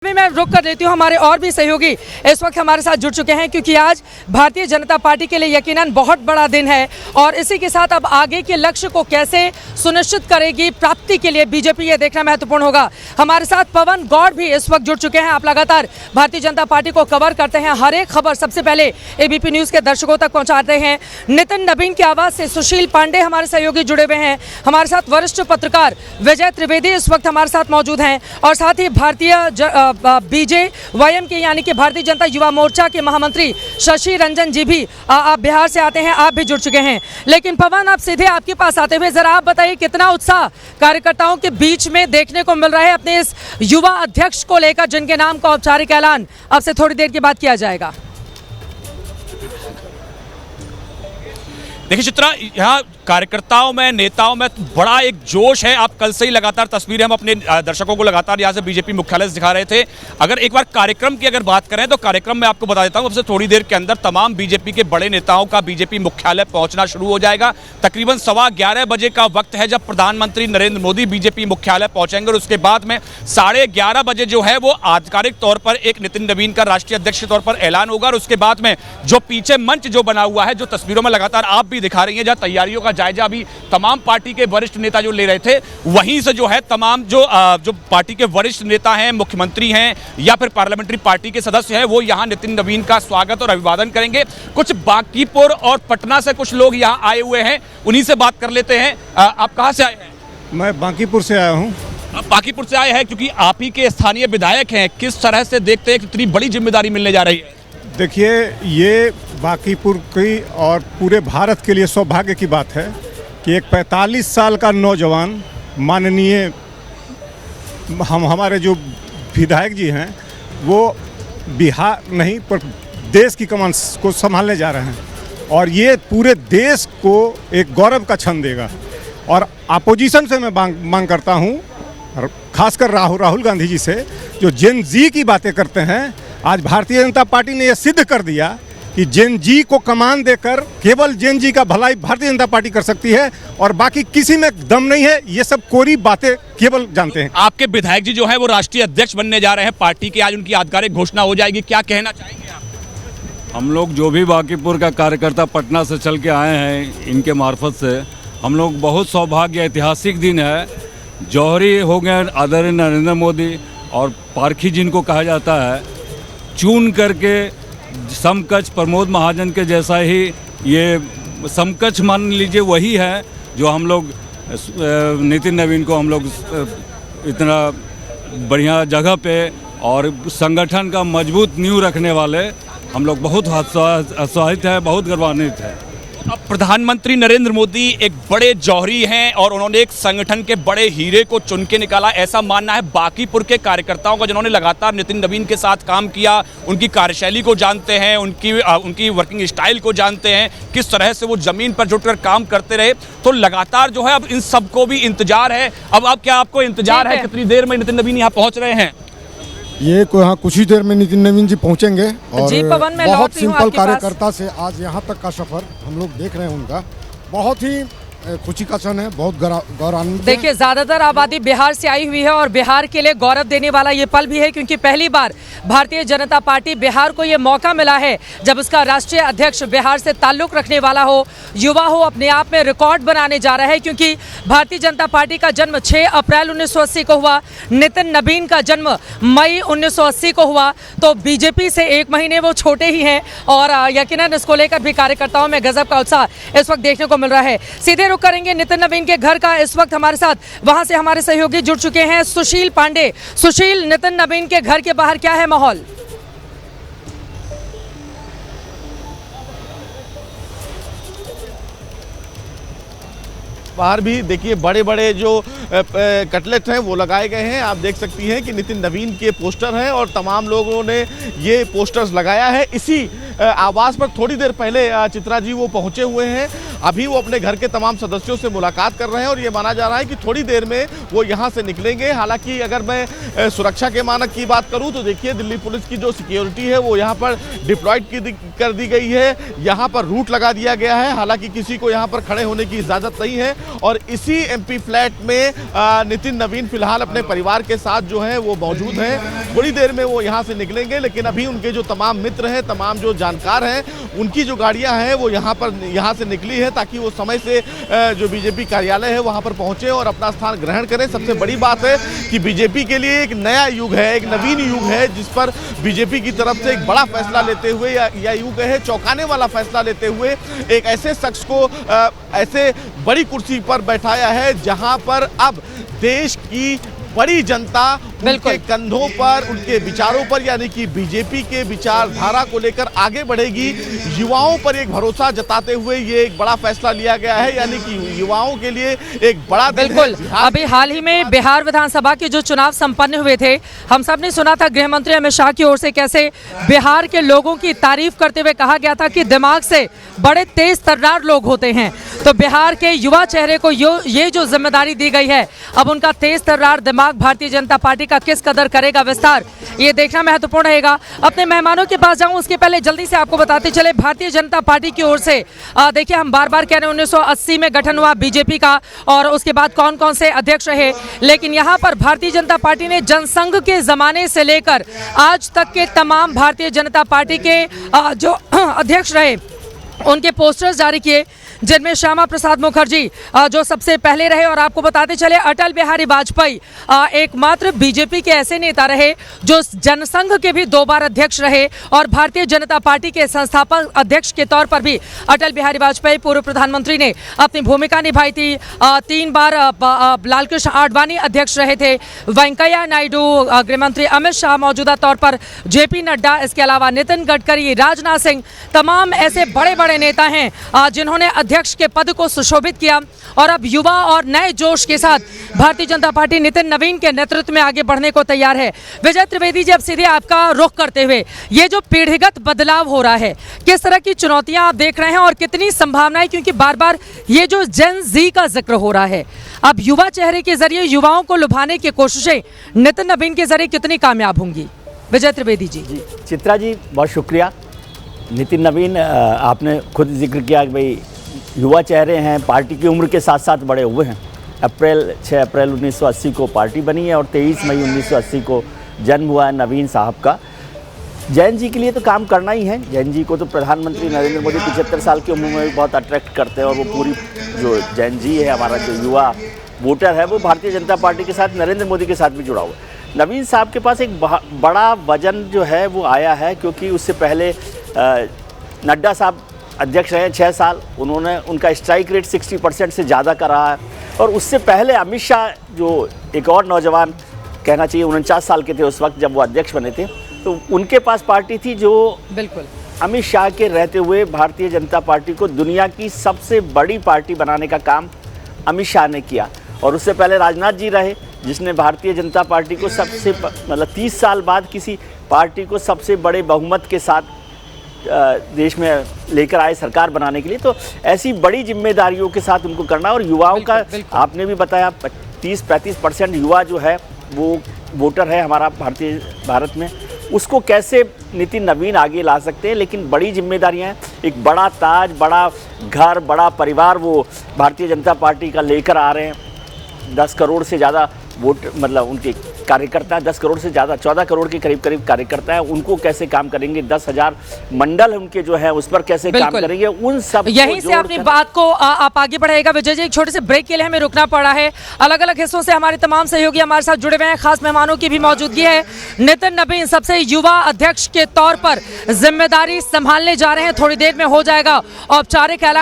अभी मैं रुक कर देती हूँ। हमारे और भी सहयोगी इस वक्त हमारे साथ जुड़ चुके हैं क्योंकि आज भारतीय जनता पार्टी के लिए यकीनन बहुत बड़ा दिन है और इसी के साथ अब आगे के लक्ष्य को कैसे सुनिश्चित करेगी प्राप्ति के लिए बीजेपी, ये देखना महत्वपूर्ण होगा। हमारे साथ पवन गौड़ भी इस वक्त जुड़ चुके हैं। आप लगातार भारतीय जनता पार्टी को कवर करते हैं, हर एक खबर सबसे पहले एबीपी न्यूज के दर्शकों तक पहुंचाते हैं। नितिन नवीन की आवाज से सुशील पांडे हमारे सहयोगी जुड़े हुए हैं। हमारे साथ वरिष्ठ पत्रकार विजय त्रिवेदी इस वक्त हमारे साथ मौजूद हैं और साथ ही भारतीय बीजेवाईएम के यानी कि भारतीय जनता युवा मोर्चा के महामंत्री शशि रंजन जी भी आप बिहार से आते हैं, आप भी जुड़ चुके हैं। लेकिन पवन, आप सीधे आपके पास आते हुए जरा आप बताइए कितना उत्साह कार्यकर्ताओं के बीच में देखने को मिल रहा है अपने इस युवा अध्यक्ष को लेकर, जिनके नाम का औपचारिक ऐलान अब से थोड़ी देर के बाद किया जाएगा। देखिए चित्रा, यहाँ कार्यकर्ताओं में, नेताओं में बड़ा एक जोश है। आप कल से ही लगातार तस्वीरें हम अपने दर्शकों को लगातार यहाँ से बीजेपी मुख्यालय से दिखा रहे थे। अगर एक बार कार्यक्रम की अगर बात करें तो कार्यक्रम में आपको बता देता हूँ, अब से थोड़ी देर के अंदर तमाम बीजेपी के बड़े नेताओं का बीजेपी मुख्यालय पहुंचना शुरू हो जाएगा। तकरीबन 11:15 बजे का वक्त है जब प्रधानमंत्री नरेंद्र मोदी बीजेपी मुख्यालय पहुंचेंगे और उसके बाद में 11:30 बजे जो है वो आधिकारिक तौर पर एक नितिन नवीन का राष्ट्रीय अध्यक्ष के तौर पर ऐलान होगा और उसके बाद में जो पीछे मंच जो बना हुआ है, जो तस्वीरों में लगातार आप भी दिखा रही हैं, जहाँ तैयारियों का जायजा अभी तमाम पार्टी के वरिष्ठ नेता जो ले रहे थे, वहीं से जो है तमाम जो पार्टी के वरिष्ठ नेता हैं, मुख्यमंत्री हैं या फिर पार्लियामेंट्री पार्टी के सदस्य हैं, वो यहां नितिन नवीन का स्वागत और अभिवादन करेंगे। कुछ बांकीपुर और पटना से कुछ लोग यहां आए हुए हैं, उन्हीं से बात कर लेते हैं। आप कहां से आए हैं? मैं बांकीपुर से आया हूं। आप बांकीपुर से आए हैं क्योंकि आप ही के स्थानीय विधायक हैं। किस तरह से देखते हैं कि इतनी बड़ी जिम्मेदारी मिलने जा रही है? देखिए, ये बांकीपुर की और पूरे भारत के लिए सौभाग्य की बात है कि एक 45 साल का नौजवान माननीय हमारे जो विधायक जी हैं वो बिहार नहीं पर देश की कमान को संभालने जा रहे हैं और ये पूरे देश को एक गौरव का क्षण देगा। और अपोजिशन से मैं मांग करता हूँ, खासकर राहुल गांधी जी से, जो जेन जी की बातें करते हैं। आज भारतीय जनता पार्टी ने यह सिद्ध कर दिया कि जेन जी को कमान देकर केवल जेन जी का भलाई भारतीय जनता पार्टी कर सकती है और बाकी किसी में दम नहीं है। ये सब कोरी बातें केवल जानते हैं। आपके विधायक जी जो है वो राष्ट्रीय अध्यक्ष बनने जा रहे हैं पार्टी के, आज उनकी आधिकारिक घोषणा हो जाएगी, क्या कहना चाहेंगे आप? हम लोग जो भी बांकीपुर का कार्यकर्ता पटना से चल के आए हैं, इनके मार्फत से हम लोग बहुत सौभाग्य, ऐतिहासिक दिन है। जौहरी हो गए आदरणीय नरेंद्र मोदी और पारखी जिनको कहा जाता है, चुन करके समकक्ष प्रमोद महाजन के जैसा ही ये समकक्ष मान लीजिए वही है जो हम लोग नितिन नवीन को हम लोग इतना बढ़िया जगह पे और संगठन का मजबूत नींव रखने वाले हम लोग बहुत उत्साहित हैं, बहुत गौरवान्वित हैं। अब प्रधानमंत्री नरेंद्र मोदी एक बड़े जौहरी हैं और उन्होंने एक संगठन के बड़े हीरे को चुन के निकाला, ऐसा मानना है बांकीपुर के कार्यकर्ताओं का, जिन्होंने लगातार नितिन नवीन के साथ काम किया, उनकी कार्यशैली को जानते हैं, उनकी वर्किंग स्टाइल को जानते हैं, किस तरह से वो जमीन पर जुटकर काम करते रहे। तो लगातार जो है अब इन सबको भी इंतजार है। अब क्या आपको इंतजार है कितनी देर में नितिन नवीन यहाँ पहुँच रहे हैं? ये यहाँ कुछ ही देर में नितिन नवीन जी पहुंचेंगे और जी पवन, मैं बहुत सिंपल कार्यकर्ता से आज यहाँ तक का सफर हम लोग देख रहे हैं। उनका बहुत ही खुशी का क्षण है, बहुत गौरवान्वित। देखिए, ज्यादातर आबादी बिहार से आई हुई है और बिहार के लिए गौरव देने वाला ये पल भी है क्योंकि पहली बार भारतीय जनता पार्टी बिहार को ये मौका मिला है जब उसका राष्ट्रीय अध्यक्ष बिहार से ताल्लुक रखने वाला हो, युवा हो, अपने आप में रिकॉर्ड बनाने जा रहा है। क्योंकि भारतीय जनता पार्टी का जन्म 6 अप्रैल 1980 को हुआ, नितिन नवीन का जन्म मई 1980 को हुआ, तो बीजेपी से 1 महीने वो छोटे ही हैं और यकीनन इसको लेकर भी कार्यकर्ताओं में गजब का उत्साह इस वक्त देखने को मिल रहा है। सीधे रुक करेंगे नितिन नवीन के घर का। इस वक्त हमारे साथ वहां से हमारे सहयोगी जुड़ चुके हैं, सुशील पांडे। सुशील, नितिन नवीन के घर के बाहर क्या है माहौल? बाहर भी देखिए बड़े बड़े जो कटलेट हैं वो लगाए गए हैं। आप देख सकती हैं कि नितिन नवीन के पोस्टर हैं और तमाम लोगों ने ये पोस्टर्स लगाया है। इसी आवास पर थोड़ी देर पहले चित्रा जी वो पहुंचे हुए हैं। अभी वो अपने घर के तमाम सदस्यों से मुलाकात कर रहे हैं और ये माना जा रहा है कि थोड़ी देर में वो यहाँ से निकलेंगे। हालांकि अगर मैं सुरक्षा के मानक की बात करूँ तो देखिए दिल्ली पुलिस की जो सिक्योरिटी है वो यहाँ पर डिप्लॉयड कर दी गई है, यहाँ पर रूट लगा दिया गया है। हालांकि किसी को यहाँ पर खड़े होने की इजाजत नहीं है और इसी एमपी फ्लैट में नितिन नवीन फिलहाल अपने परिवार के साथ जो है वो मौजूद हैं। थोड़ी देर में वो यहाँ से निकलेंगे, लेकिन अभी उनके जो तमाम मित्र हैं, तमाम जो जानकार हैं, उनकी जो गाड़ियाँ हैं वो यहाँ से निकली है ताकि वो समय से जो बीजेपी कार्यालय है वहाँ पर पहुँचे और अपना स्थान ग्रहण करें। सबसे बड़ी बात है कि बीजेपी के लिए एक नया युग है, एक नवीन युग है, जिस पर बीजेपी की तरफ से एक बड़ा फैसला लेते हुए या यूं कहे चौंकाने वाला फैसला लेते हुए एक ऐसे शख्स को ऐसे बड़ी कुर्सी पर बैठाया है जहां पर अब देश की बड़ी जनता उनके कंधों पर, उनके विचारों पर, यानी कि बीजेपी के विचारधारा को लेकर आगे बढ़ेगी। युवाओं पर एक भरोसा जताते हुए ये एक बड़ा फैसला लिया गया है, यानी कि युवाओं के लिए एक बड़ा बिल्कुल। अभी हाल ही में बिहार विधानसभा के जो चुनाव संपन्न हुए थे, हम सब ने सुना था गृह मंत्री अमित शाह की ओर से कैसे बिहार के लोगों की तारीफ करते हुए कहा गया था कि दिमाग से बड़े तेज तर्रार लोग होते हैं। तो बिहार के युवा चेहरे को ये जो जिम्मेदारी दी गई है, अब उनका तेज तर्रार दिमाग भारतीय जनता पार्टी का किस कदर करेगा विस्तार, ये देखना महत्वपूर्ण रहेगा। अपने मेहमानों के पास जाऊं उसके पहले जल्दी से आपको बताते चले भारतीय जनता पार्टी की ओर से देखिए, हम बार बार कह रहे हैं 1980 में गठन हुआ बीजेपी का और उसके बाद कौन कौन से अध्यक्ष रहे, लेकिन यहाँ पर भारतीय जनता पार्टी ने जनसंघ के जमाने से लेकर आज तक के तमाम भारतीय जनता पार्टी के जो अध्यक्ष रहे उनके पोस्टर्स जारी किए, जिनमें श्यामा प्रसाद मुखर्जी जो सबसे पहले रहे। और आपको बताते चले अटल बिहारी वाजपेयी एकमात्र बीजेपी के ऐसे नेता रहे जो जनसंघ के भी 2 बार अध्यक्ष रहे और भारतीय जनता पार्टी के संस्थापक अध्यक्ष के तौर पर भी अटल बिहारी वाजपेयी पूर्व प्रधानमंत्री ने अपनी भूमिका निभाई थी। 3 बार लालकृष्ण आडवाणी अध्यक्ष रहे थे, वेंकैया नायडू, गृहमंत्री अमित शाह मौजूदा तौर पर, जेपी नड्डा, इसके अलावा नितिन गडकरी, राजनाथ सिंह, तमाम ऐसे बड़े बड़े नेता हैं जिन्होंने अध्यक्ष के पद को सुशोभित किया। और अब युवा और नए जोश के साथ भारतीय जनता पार्टी नितिन नवीन के नेतृत्व में आगे बढ़ने को तैयार है। विजय त्रिवेदी जी, अब सीधे आपका रुख करते हुए, ये जो पीढ़ीगत बदलाव हो रहा है, किस तरह की चुनौतियां आप देख रहे हैं और कितनी संभावनाएं, क्योंकि बार बार ये जो जेन जी का जिक्र हो रहा है, अब युवा चेहरे के जरिए युवाओं को लुभाने की कोशिशें नितिन नवीन के जरिए कितनी कामयाब होंगी? विजय त्रिवेदी जी। चित्रा जी, बहुत शुक्रिया। नितिन नवीन, आपने खुद जिक्र किया कि भाई युवा चेहरे हैं, पार्टी की उम्र के साथ साथ बड़े हुए हैं। 6 अप्रैल 1980 को पार्टी बनी है और 23 मई 1980 को जन्म हुआ है नवीन साहब का। जैन जी के लिए तो काम करना ही है। जैन जी को तो प्रधानमंत्री नरेंद्र मोदी 75 साल की उम्र में भी बहुत अट्रैक्ट करते हैं और वो पूरी जो जैन जी है, हमारा जो युवा वोटर है, वो भारतीय जनता पार्टी के साथ, नरेंद्र मोदी के साथ भी जुड़ा हुआ है। नवीन साहब के पास एक बड़ा वजन जो है वो आया है, क्योंकि उससे पहले नड्डा साहब अध्यक्ष रहे 6 साल, उनका स्ट्राइक रेट 60% से ज़्यादा का रहा है। और उससे पहले अमित शाह, जो एक और नौजवान कहना चाहिए 49 साल के थे उस वक्त जब वो अध्यक्ष बने थे, तो उनके पास पार्टी थी जो बिल्कुल अमित शाह के रहते हुए भारतीय जनता पार्टी को दुनिया की सबसे बड़ी पार्टी बनाने का काम अमित शाह ने किया। और उससे पहले राजनाथ जी रहे, जिसने भारतीय जनता पार्टी को 30 साल बाद किसी पार्टी को सबसे बड़े बहुमत के साथ देश में लेकर आए सरकार बनाने के लिए। तो ऐसी बड़ी जिम्मेदारियों के साथ उनको करना, और युवाओं का आपने भी बताया 30-35% युवा जो है वो वोटर है हमारा भारत में, उसको कैसे नितिन नवीन आगे ला सकते हैं। लेकिन बड़ी जिम्मेदारियां हैं, एक बड़ा ताज, बड़ा घर, बड़ा परिवार वो भारतीय जनता पार्टी का लेकर आ रहे हैं। 10 करोड़ से ज़्यादा वोट, मतलब उनके कार्यकर्ता, 10 करोड़ से ज़्यादा, 14 करोड़ के करीब कार्यकर्ता है, उनको कैसे काम करेंगे, 10,000 मंडल उनके जो है उस पर कैसे काम करेंगे, उन सब यहीं से अपनी बात को आप आगे बढ़ाएगा। विजय जी, एक छोटे से ब्रेक के लिए हमें रुकना पड़ा है। अलग अलग हिस्सों से हमारे तमाम सहयोगी हमारे साथ जुड़े हुए हैं, खास मेहमानों की भी मौजूदगी है। नितिन नवीन सबसे युवा अध्यक्ष के तौर पर जिम्मेदारी संभालने जा रहे हैं, थोड़ी देर में हो जाएगा औपचारिक ऐलान।